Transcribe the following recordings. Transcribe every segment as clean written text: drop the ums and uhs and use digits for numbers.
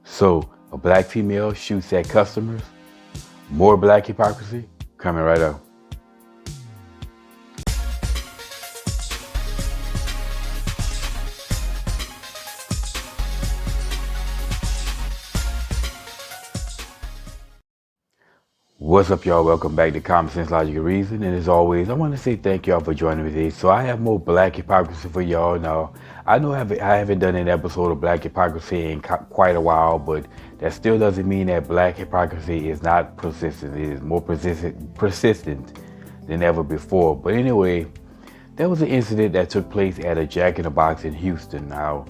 So, a black female shoots at customers. More black hypocrisy? Coming right up. What's up, y'all? Welcome back to Common Sense, Logic, and Reason. And as always, I want to say thank y'all for joining me today. So I have more black hypocrisy for y'all now. I know I haven't done an episode of black hypocrisy in quite a while, but that still doesn't mean that black hypocrisy is not persistent. It is more persistent than ever before. But anyway, there was an incident that took place at a Jack in the Box in Houston. Now,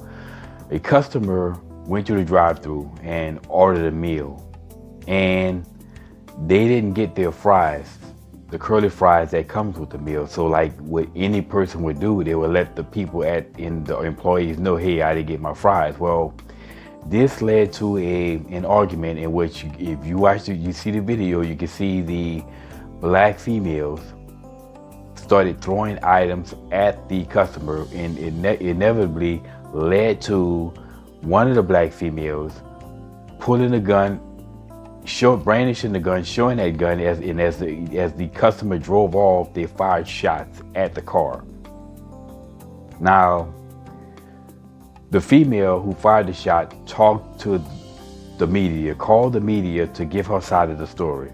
a customer went to the drive-thru and ordered a meal, and they didn't get their fries, the curly fries that comes with the meal. So like what any person would do, they would let the people in the employees know, hey, I didn't get my fries. Well, this led to an argument in which if you see the video, you can see the black females started throwing items at the customer, and it inevitably led to one of the black females pulling a gun, brandishing the gun, showing that gun, as the customer drove off, they fired shots at the car. Now, the female who fired the shot talked to the media, called the media to give her side of the story.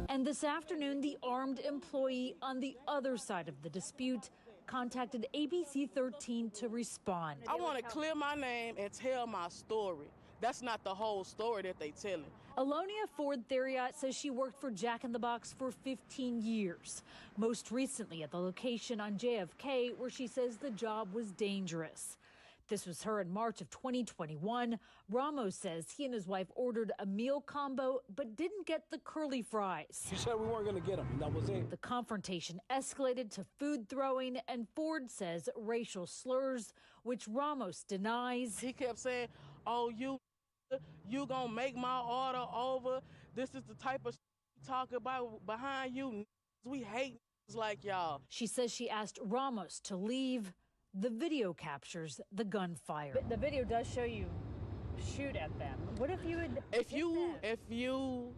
And this afternoon, the armed employee on the other side of the dispute contacted ABC 13 to respond. I want to clear my name and tell my story. That's not the whole story that they telling. Alonia Ford Theriot says she worked for Jack in the Box for 15 years, most recently at the location on JFK, where she says the job was dangerous. This was her in March of 2021. Ramos says he and his wife ordered a meal combo but didn't get the curly fries. She said we weren't going to get them, and that was it. The confrontation escalated to food throwing, and Ford says racial slurs, which Ramos denies. He kept saying, oh, you gonna make my order over. This is the type of talk about behind you. We hate like y'all. She says she asked Ramos to leave. The video captures the gunfire. But the video does show you shoot at them. What if you had if you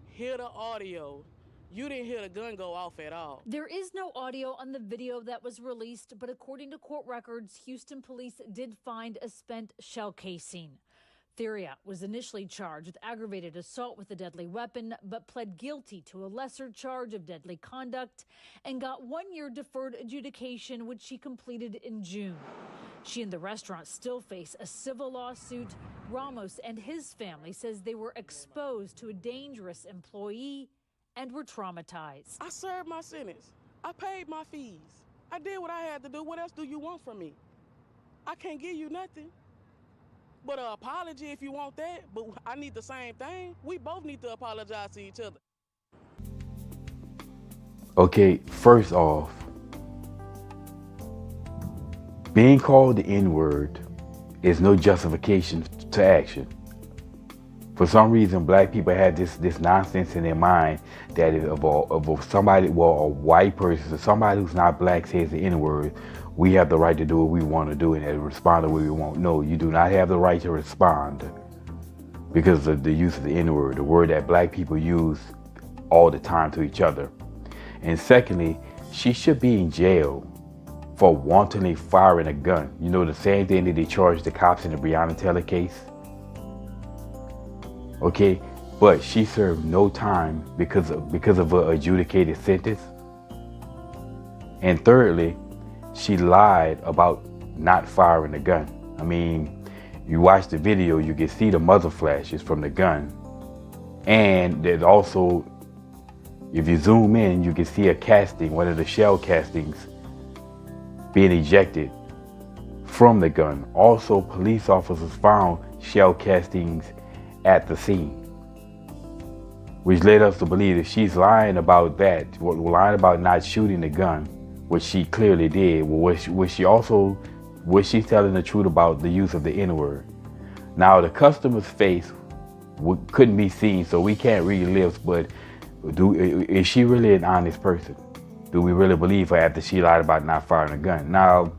hear the audio, you didn't hear the gun go off at all. There is no audio on the video that was released, but according to court records, Houston police did find a spent shell casing. Theriot was initially charged with aggravated assault with a deadly weapon, but pled guilty to a lesser charge of deadly conduct and got 1 year deferred adjudication, which she completed in June. She and the restaurant still face a civil lawsuit. Ramos and his family says they were exposed to a dangerous employee and were traumatized. I served my sentence. I paid my fees. I did what I had to do. What else do you want from me? I can't give you nothing but an apology if you want that, but I need the same thing. We both need to apologize to each other. Okay, first off, being called the N-word is no justification to action. For some reason, black people have this nonsense in their mind that if somebody, well, a white person, or somebody who's not black says the N-word, we have the right to do what we want to do and respond the way we want. No, you do not have the right to respond because of the use of the N-word, the word that black people use all the time to each other. And secondly, she should be in jail for wantonly firing a gun. You know, the same thing that they charged the cops in the Breonna Taylor case. Okay, but she served no time because of her adjudicated sentence. And thirdly, she lied about not firing the gun. I mean, you watch the video, you can see the muzzle flashes from the gun. And there's also, if you zoom in, you can see a casting, one of the shell castings being ejected from the gun. Also, police officers found shell castings at the scene, which led us to believe that she's lying about that, lying about not shooting the gun, which she clearly did. Was she telling the truth about the use of the N-word? Now, the customer's face couldn't be seen, so we can't read lips, but is she really an honest person? Do we really believe her after she lied about not firing a gun? Now,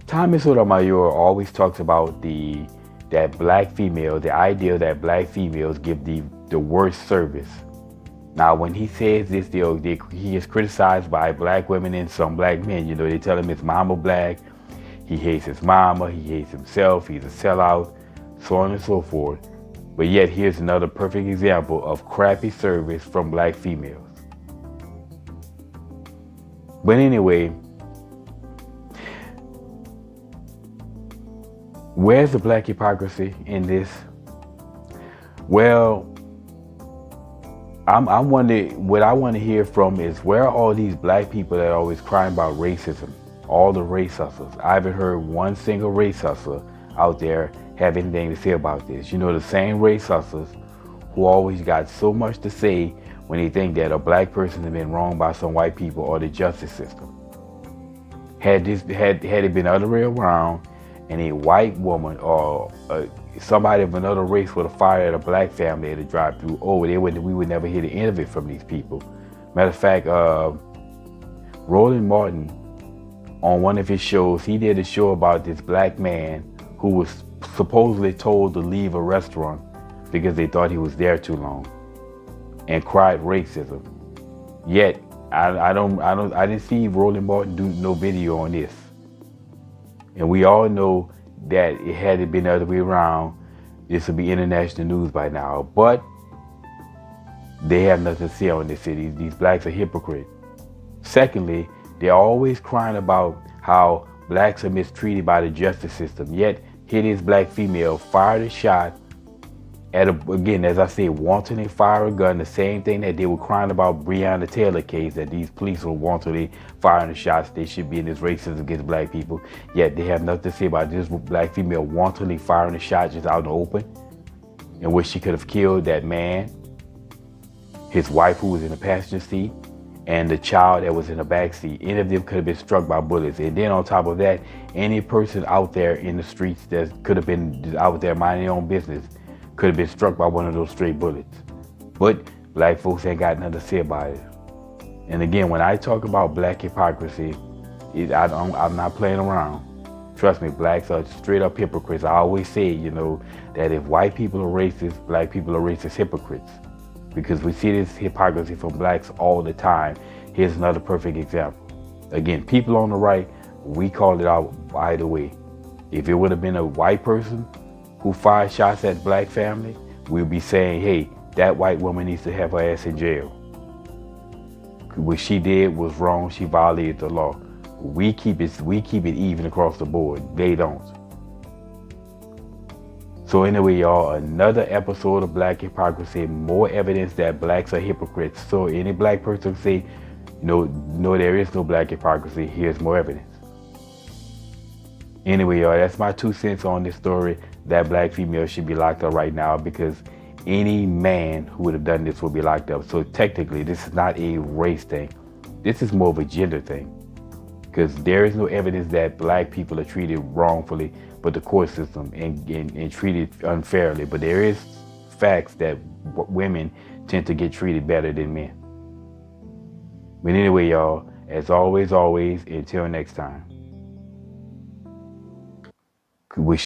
Tommy Sotomayor always talks about the that black females, the idea that black females give the worst service. Now, when he says this, he is criticized by black women and some black men. You know, they tell him his mama black, he hates his mama, he hates himself, he's a sellout, so on and so forth. But yet, here's another perfect example of crappy service from black females. But anyway, where's the black hypocrisy in this? Well, I'm wondering, what I want to hear from is, where are all these black people that are always crying about racism? All the race hustlers. I haven't heard one single race hustler out there have anything to say about this. You know, the same race hustlers who always got so much to say when they think that a black person has been wronged by some white people or the justice system. Had it been other way around, and a white woman or somebody of another race would have fired at a black family at a drive-through, we would never hear the end of it from these people. Matter of fact, Roland Martin, on one of his shows, he did a show about this black man who was supposedly told to leave a restaurant because they thought he was there too long, and cried racism. Yet I didn't see Roland Martin do no video on this. And we all know that had it been the other way around, this would be international news by now. But they have nothing to say on this city. These blacks are hypocrites. Secondly, they're always crying about how blacks are mistreated by the justice system. Yet, here this black female fired a shot again, as I say, wantonly fire a gun, the same thing that they were crying about Breonna Taylor case, that these police were wantonly firing the shots. They should be in this racism against black people. Yet they have nothing to say about this black female wantonly firing the shot just out in the open, in which she could have killed that man, his wife who was in the passenger seat, and the child that was in the back seat. Any of them could have been struck by bullets. And then on top of that, any person out there in the streets that could have been out there minding their own business could have been struck by one of those stray bullets. But black folks ain't got nothing to say about it. And again, when I talk about black hypocrisy, I'm not playing around. Trust me, blacks are straight up hypocrites. I always say, that if white people are racist, black people are racist hypocrites. Because we see this hypocrisy from blacks all the time. Here's another perfect example. Again, people on the right, we call it out either way. If it would have been a white person who fired shots at black family, we'll be saying, hey, that white woman needs to have her ass in jail. What she did was wrong. She violated the law. We keep it even across the board. They don't. So anyway, y'all, another episode of Black Hypocrisy, more evidence that blacks are hypocrites. So any black person say, no, there is no black hypocrisy, here's more evidence. Anyway, y'all, that's my 2 cents on this story. That black female should be locked up right now, because any man who would have done this will be locked up. So technically, this is not a race thing. This is more of a gender thing, because there is no evidence that black people are treated wrongfully but the court system and treated unfairly. But there is facts that women tend to get treated better than men. But anyway, y'all, as always, until next time. We